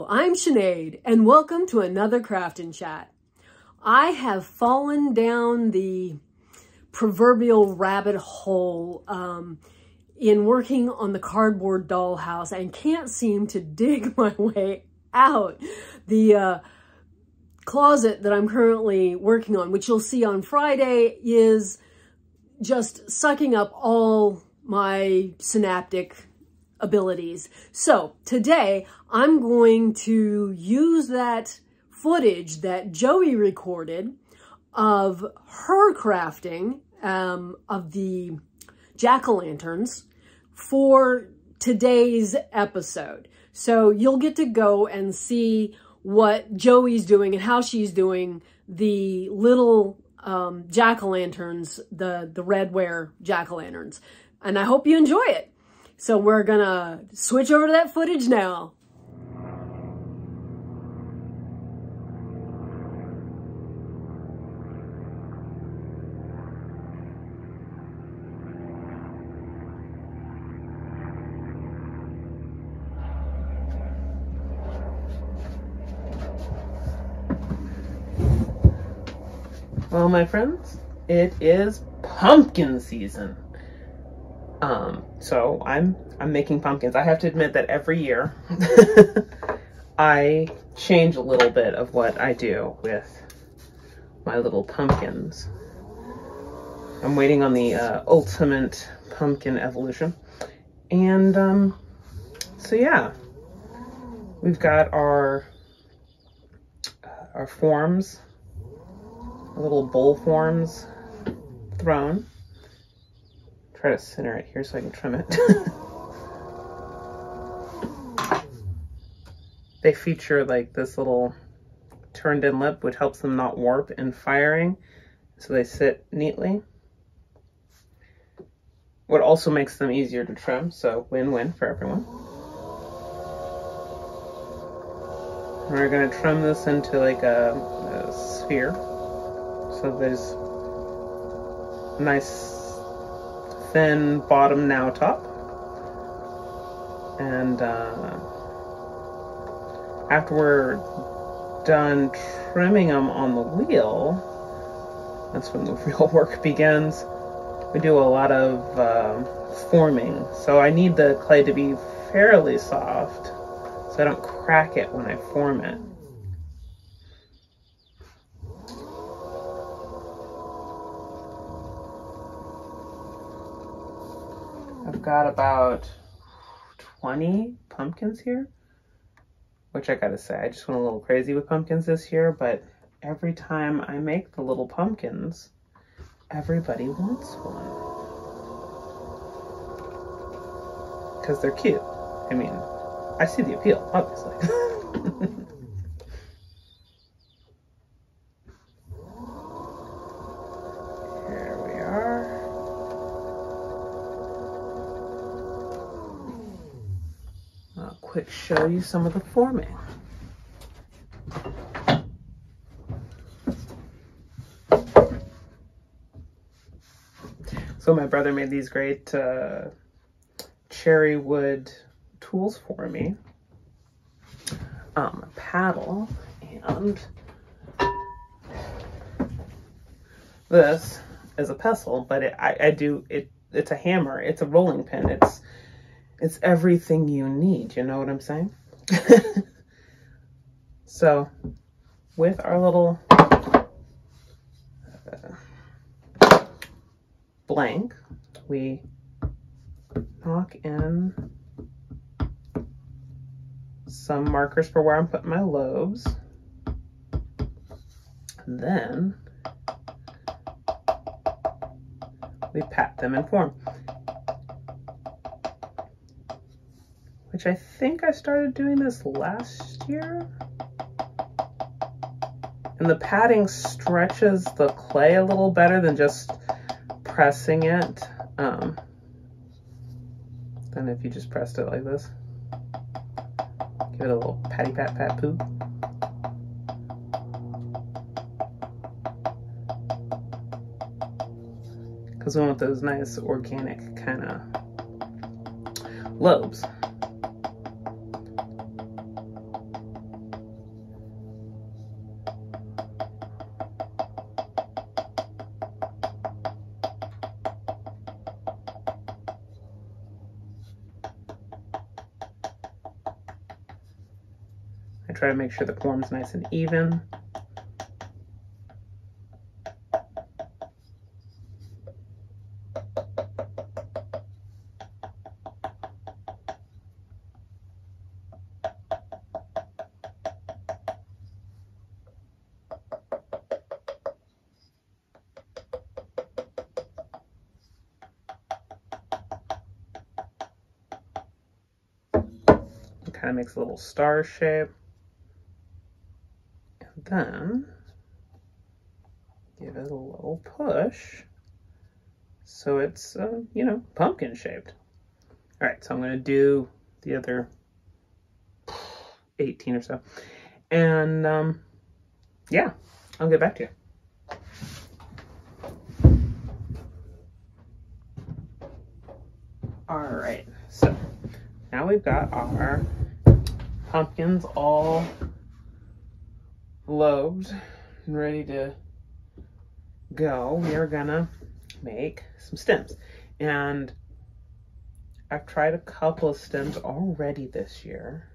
I'm Sinead, and welcome to another Craft and Chat. I have fallen down the proverbial rabbit hole in working on the cardboard dollhouse and can't seem to dig my way out. The closet that I'm currently working on, which you'll see on Friday, is just sucking up all my synaptic abilities. So today I'm going to use that footage that Joey recorded of her crafting of the jack-o'-lanterns for today's episode. So you'll get to go and see what Joey's doing and how she's doing the little jack-o'-lanterns, the redware jack-o'-lanterns. And I hope you enjoy it. So we're gonna switch over to that footage now. Well, my friends, it is pumpkin season. So I'm making pumpkins. I have to admit that every year I change a little bit of what I do with my little pumpkins. I'm waiting on the ultimate pumpkin evolution. And so yeah, we've got our forms, our little bowl forms thrown. Try to center it here so I can trim it. They feature like this little turned in lip, which helps them not warp in firing, so they sit neatly. What also makes them easier to trim, so win-win for everyone. We're gonna trim this into like a sphere, so there's a nice thin bottom now top, and after we're done trimming them on the wheel, that's when the real work begins. We do a lot of forming, so I need the clay to be fairly soft so I don't crack it when I form it. I've got about 20 pumpkins here, which I gotta say, I just went a little crazy with pumpkins this year, but every time I make the little pumpkins, everybody wants one. Because they're cute. I mean, I see the appeal, obviously. Quick show you some of the forming. So my brother made these great cherry wood tools for me. A paddle, and this is a pestle, but it's a hammer, it's a rolling pin, it's everything you need, you know what I'm saying? So, with our little blank, we knock in some markers for where I'm putting my lobes. And then we pat them in form, which I think I started doing this last year. And the patting stretches the clay a little better than just pressing it, than if you just pressed it like this. Give it a little patty pat pat poo. Because we want those nice organic kind of lobes. try to make sure the form's nice and even. It kind of makes a little star shape. And then give it a little push so it's, you know, pumpkin shaped. All right, so I'm going to do the other 18 or so. And yeah, I'll get back to you. All right, so now we've got our pumpkins all lobed and ready to go. We are gonna make some stems. And I've tried a couple of stems already this year,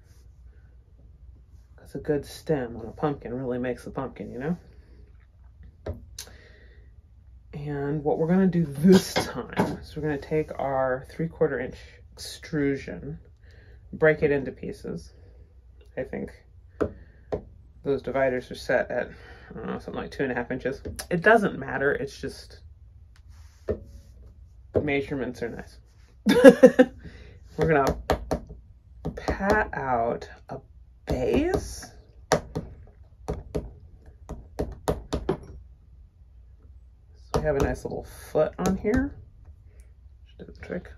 because a good stem on a pumpkin really makes the pumpkin, you know? And what we're gonna do this time is we're gonna take our 3/4 inch extrusion, break it into pieces. I think those dividers are set at, I don't know, something like 2.5 inches. It doesn't matter, it's just measurements are nice. We're gonna pat out a base. So we have a nice little foot on here. Just do the trick.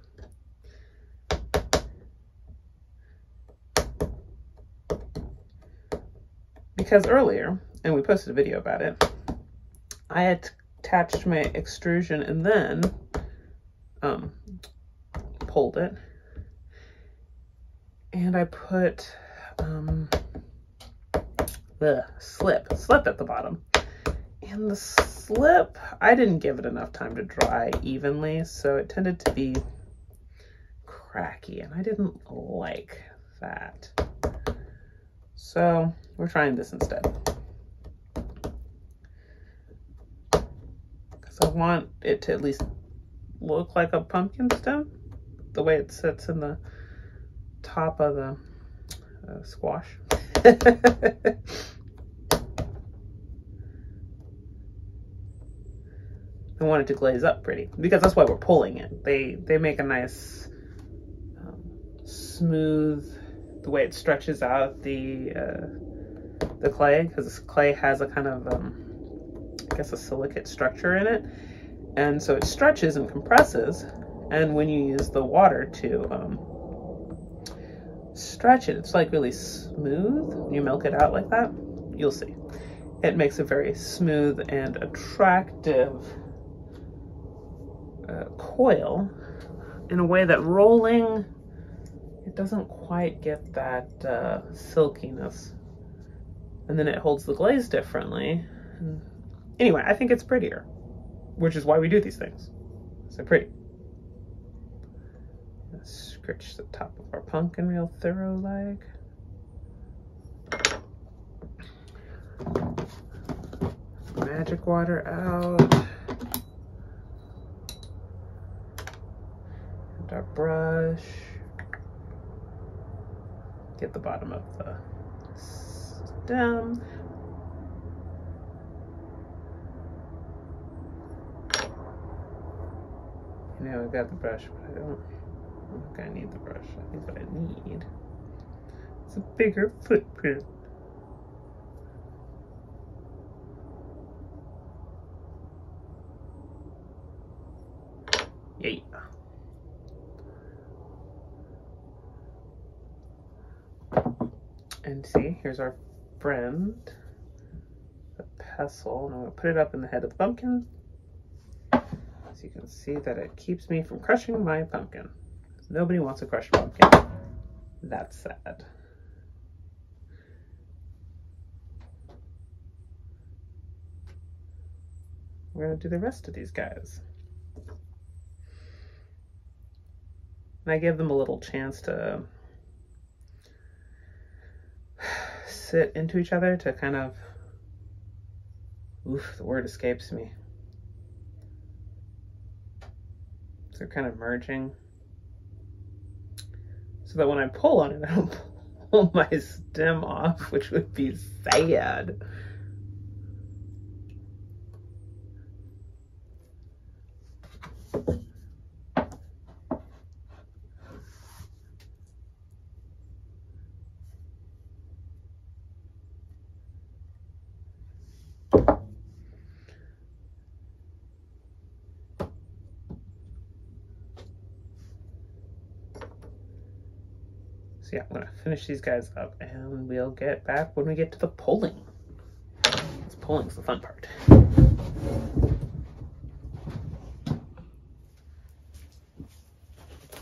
Because earlier, and we posted a video about it, I had attached my extrusion and then pulled it. And I put the slip at the bottom. And the slip, I didn't give it enough time to dry evenly, so it tended to be cracky, and I didn't like that. So we're trying this instead. Because I want it to at least look like a pumpkin stem, the way it sits in the top of the squash. I want it to glaze up pretty, because that's why we're pulling it. They make a nice smooth, the way it stretches out the clay, because this clay has a kind of I guess a silicate structure in it, and so it stretches and compresses. And when you use the water to stretch it, it's like really smooth. When you milk it out like that, you'll see. It makes a very smooth and attractive coil in a way that rolling, it doesn't quite get that silkiness. And then it holds the glaze differently. And anyway, I think it's prettier, which is why we do these things. So pretty. Scritch the top of our pumpkin real thorough like. Magic water out. And our brush. Get the bottom of the stem. You know, I got the brush, but I don't think I need the brush. I think what I need is a bigger footprint. Yay. And see, here's our friend, the pestle, and I'm going to put it up in the head of the pumpkin. So you can see that it keeps me from crushing my pumpkin. Nobody wants a crushed pumpkin. That's sad. We're going to do the rest of these guys. And I give them a little chance to sit into each other to kind of, oof, the word escapes me. So they're kind of merging. So that when I pull on it, I don't pull my stem off, which would be sad. So yeah, I'm gonna finish these guys up and we'll get back when we get to the pulling. This pulling's the fun part.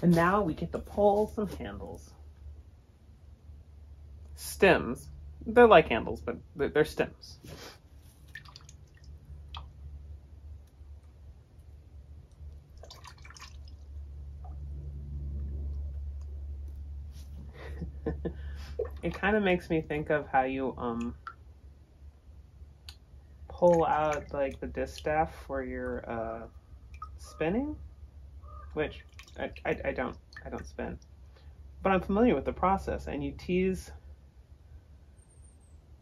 And now we get to pull some handles. Stems. They're like handles, but they're stems. It kind of makes me think of how you pull out like the distaff for your spinning, which I don't spin, but I'm familiar with the process. And you tease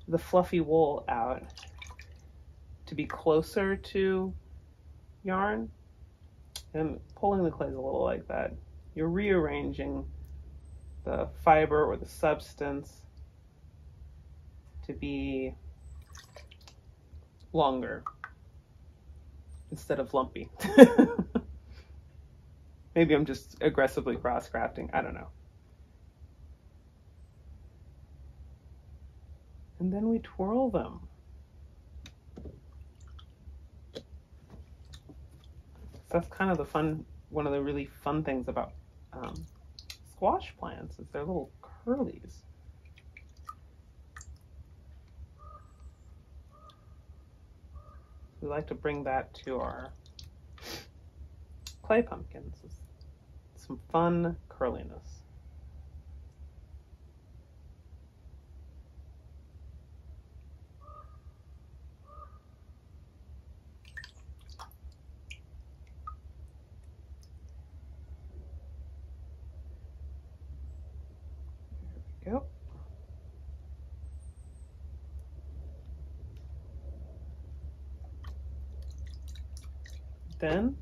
the fluffy wool out to be closer to yarn, and pulling the clay is a little like that. You're rearranging the fiber or the substance to be longer instead of lumpy. Maybe I'm just aggressively cross-crafting, I don't know. And then we twirl them. So that's kind of the fun, one of the really fun things about squash plants is they're little curlies. We like to bring that to our clay pumpkins. Some fun curliness. There we go. Then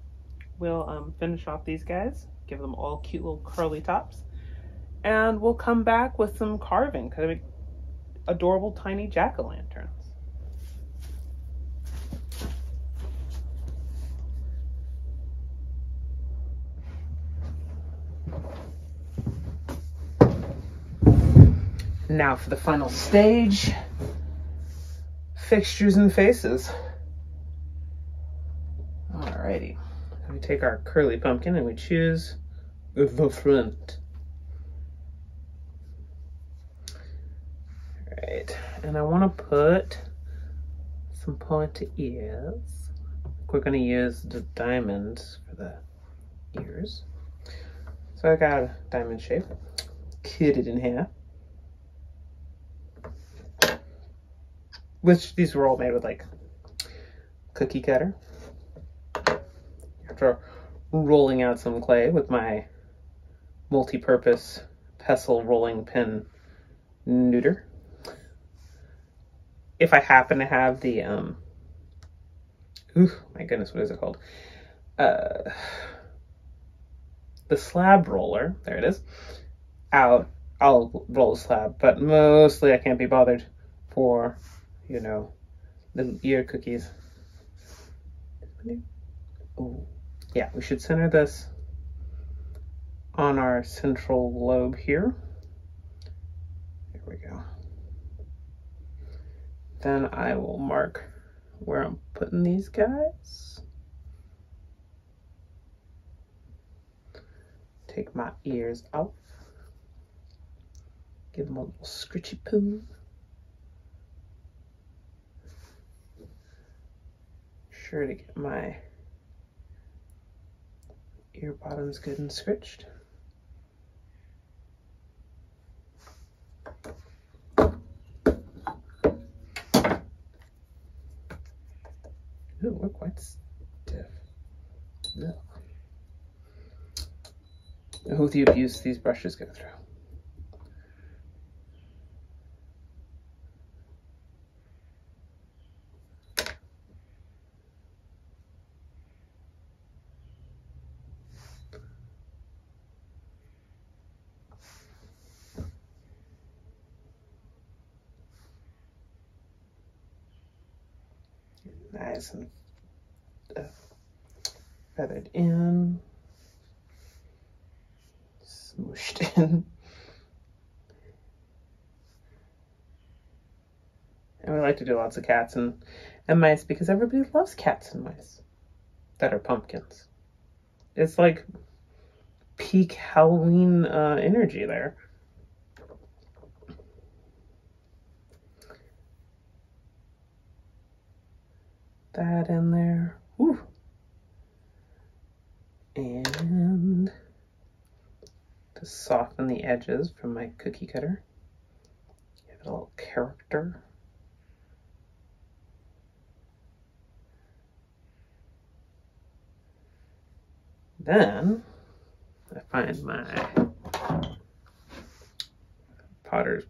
we'll finish off these guys, give them all cute little curly tops, and we'll come back with some carving, kind of adorable tiny jack-o'-lanterns. Now for the final stage, fixtures and faces. Alrighty, we take our curly pumpkin and we choose the front. Alright, and I want to put some pointy ears. We're going to use the diamonds for the ears. So I got a diamond shape, cut it in half. Which these were all made with like cookie cutter. After rolling out some clay with my multi-purpose pestle rolling pin neuter. If I happen to have the ooh, my goodness, what is it called? The slab roller, there it is, out, I'll roll the slab, but mostly I can't be bothered for, you know, little ear cookies. Oh, yeah, we should center this on our central lobe here. There we go. Then I will mark where I'm putting these guys. Take my ears off. Give them a little scritchy poo. Sure to get my ear bottoms good and scritched. Ugh. With the abuse these brushes go through. Nice and feathered in, smooshed in. And we like to do lots of cats and mice because everybody loves cats and mice that are pumpkins. It's like peak Halloween energy there. That in there. Woo. And to soften the edges from my cookie cutter, give it a little character. Then I find my potter's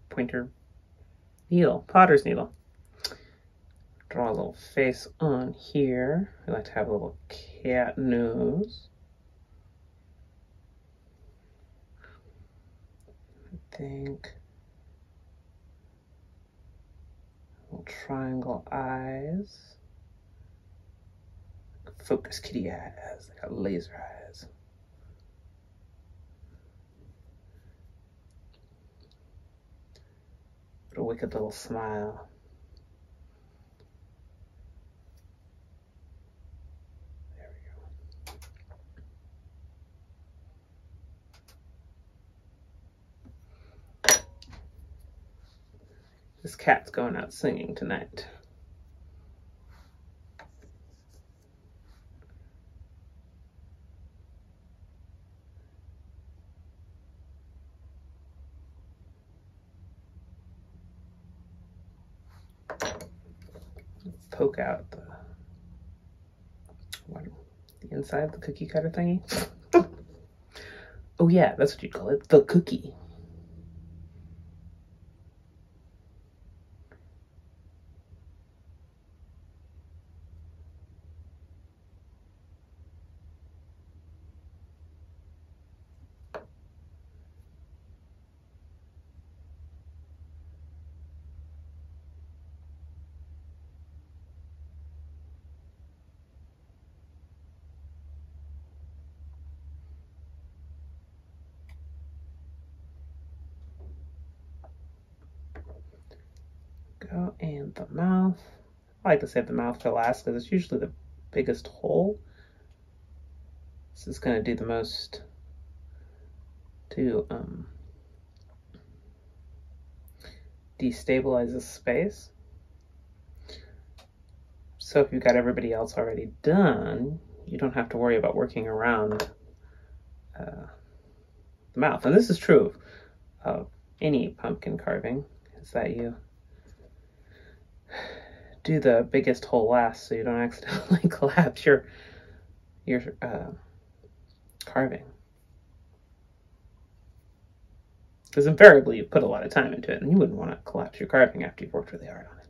needle. Draw a little face on here. I like to have a little cat nose. I think little triangle eyes. Focus kitty eyes. They got laser eyes. What a wicked little smile. There we go. This cat's going out singing tonight. Poke out the inside of the cookie cutter thingy. Oh yeah, that's what you call it, the cookie. Go, and the mouth. I like to save the mouth for last because it's usually the biggest hole. This is going to do the most to destabilize the space. So if you've got everybody else already done, you don't have to worry about working around the mouth. And this is true of any pumpkin carving, is that you do the biggest hole last so you don't accidentally collapse your carving. Because invariably you put a lot of time into it and you wouldn't want to collapse your carving after you've worked really hard on it.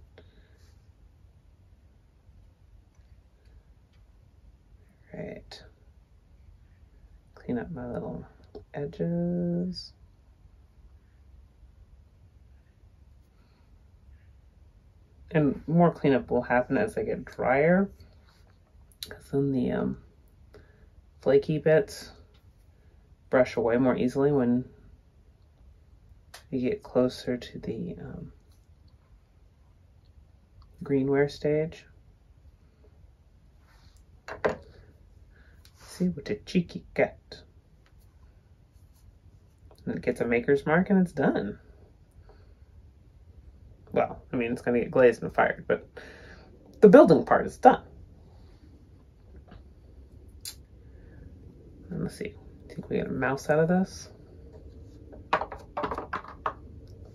Right. Clean up my little edges. And more cleanup will happen as they get drier, because then the flaky bits brush away more easily when you get closer to the greenware stage. See what a cheeky cat. And it gets a maker's mark and it's done. Well, I mean, it's going to get glazed and fired, but the building part is done. And let's see. I think we get a mouse out of this.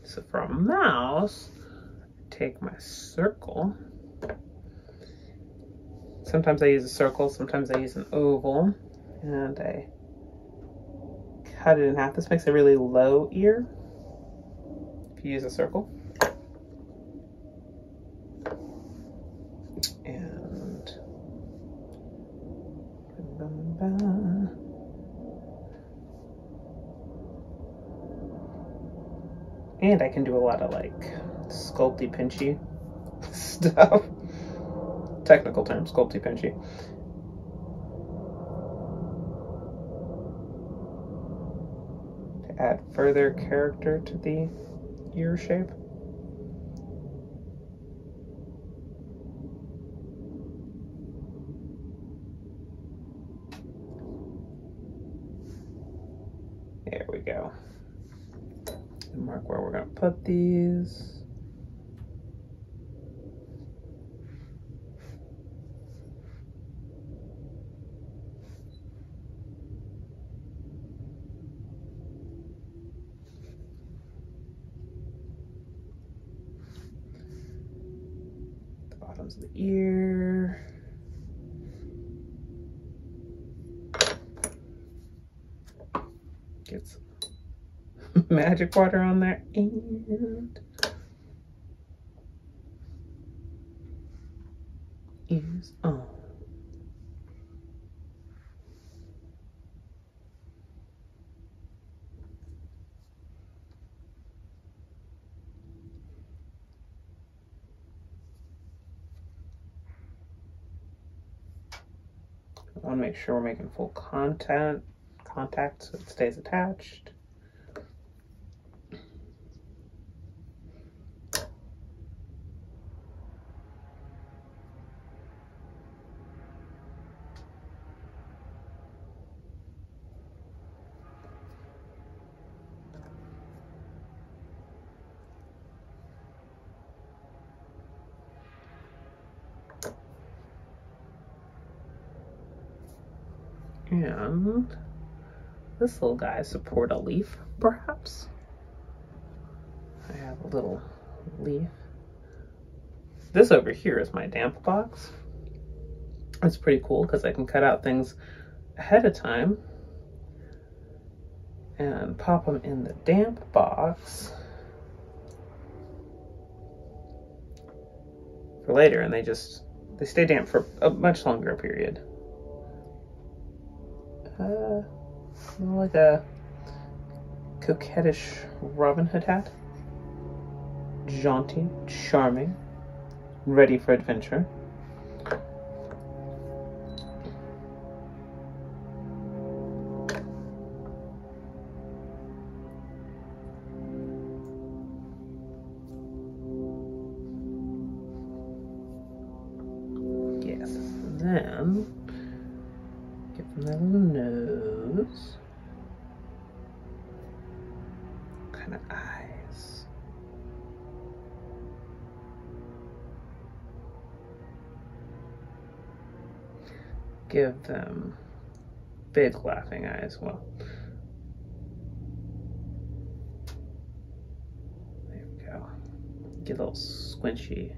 So for a mouse, take my circle. So sometimes I use a circle, sometimes I use an oval, and I cut it in half. This makes a really low ear if you use a circle. And I can do a lot of like sculpty pinchy stuff. Technical term, sculpty pinchy. To add further character to the ear shape. There we go. And mark where we're going to put these. The bottoms of the ear. Get some magic water on there, and ears on. I want to make sure we're making full contact so it stays attached. And this little guy support a leaf, perhaps. I have a little leaf. This over here is my damp box. It's pretty cool because I can cut out things ahead of time and pop them in the damp box for later, and they stay damp for a much longer period. Like a coquettish Robin Hood hat. Jaunty, charming, ready for adventure. Yes, and then give them that little nose. Kind of eyes. Give them big laughing eyes. Well, there we go. Get a little squinchy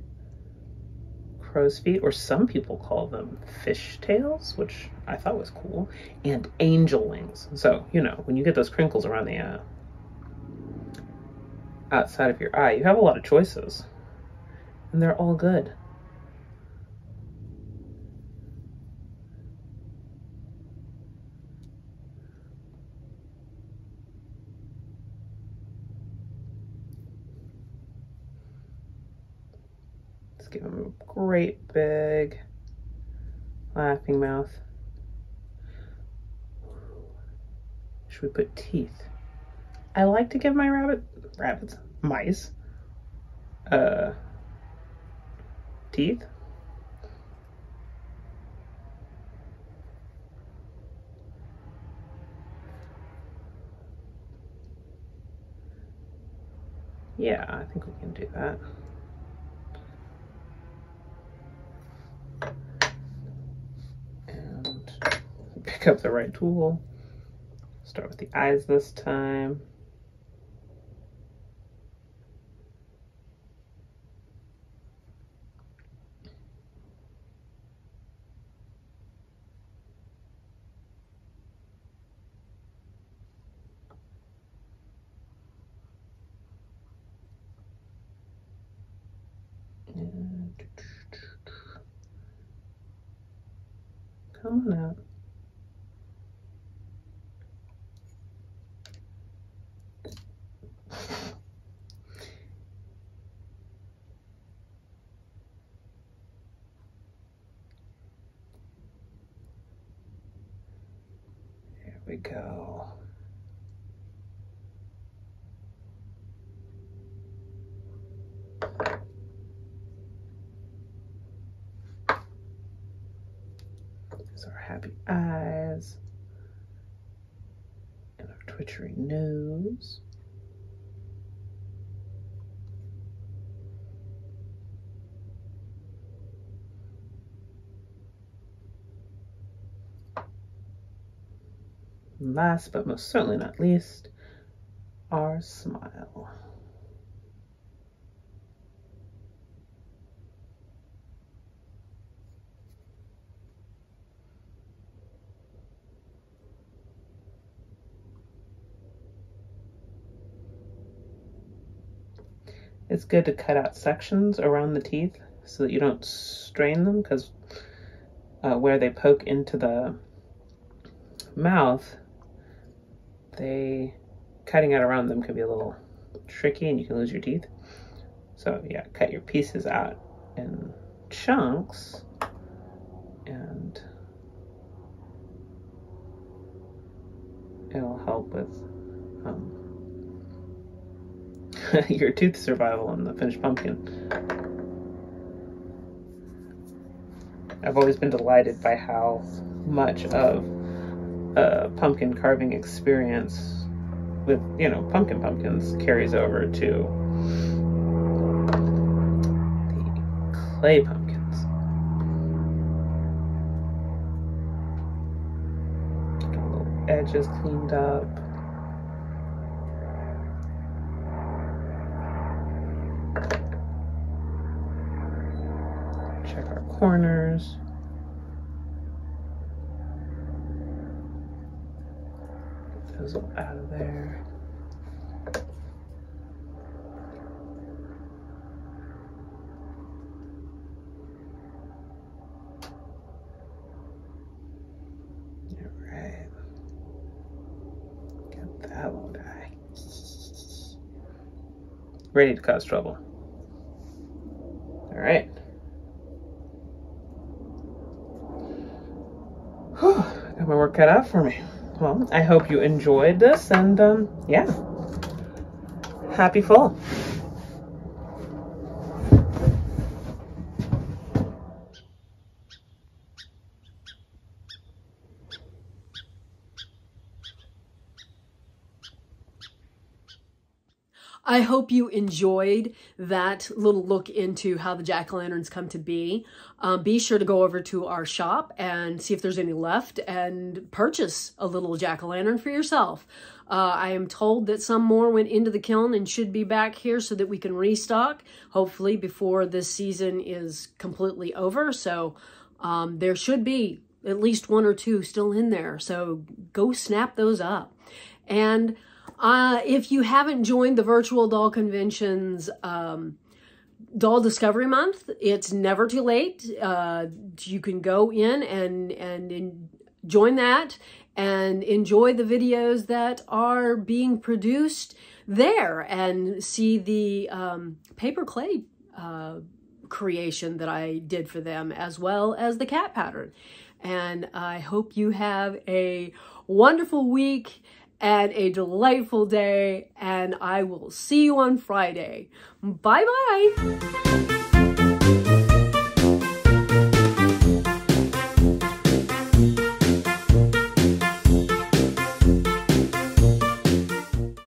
crow's feet, or some people call them fish tails, which I thought was cool, and angel wings. So, you know, when you get those crinkles around the outside of your eye, you have a lot of choices, and they're all good. Let's give him a great big laughing mouth. Should we put teeth? I like to give my mice, teeth. Yeah, I think we can do that. And pick up the right tool. Start with the eyes this time. Come on out. There we go. There's our happy eyes and our twitchery nose. And last but most certainly not least, our smile. It's good to cut out sections around the teeth so that you don't strain them, because where they poke into the mouth, cutting out around them can be a little tricky and you can lose your teeth. So yeah, cut your pieces out in chunks and it'll help with your tooth survival in the finished pumpkin. I've always been delighted by how much of a pumpkin carving experience with, you know, pumpkins carries over to the clay pumpkins. Get our little edges cleaned up. Check our corners. Get those all out of there. All right. Get that little guy. Ready to cause trouble. All right. Whew, got my work cut out for me. Well, I hope you enjoyed this, and yeah, happy fall. I hope you enjoyed that little look into how the jack-o'-lanterns come to be. Be sure to go over to our shop and see if there's any left and purchase a little jack-o'-lantern for yourself. I am told that some more went into the kiln and should be back here so that we can restock, hopefully before this season is completely over. So there should be at least 1 or 2 still in there. So go snap those up. And if you haven't joined the Virtual Doll Convention's Doll Discovery Month, it's never too late. You can go in and join that and enjoy the videos that are being produced there and see the paper clay creation that I did for them, as well as the cat pattern. And I hope you have a wonderful week and a delightful day, and I will see you on Friday. Bye-bye.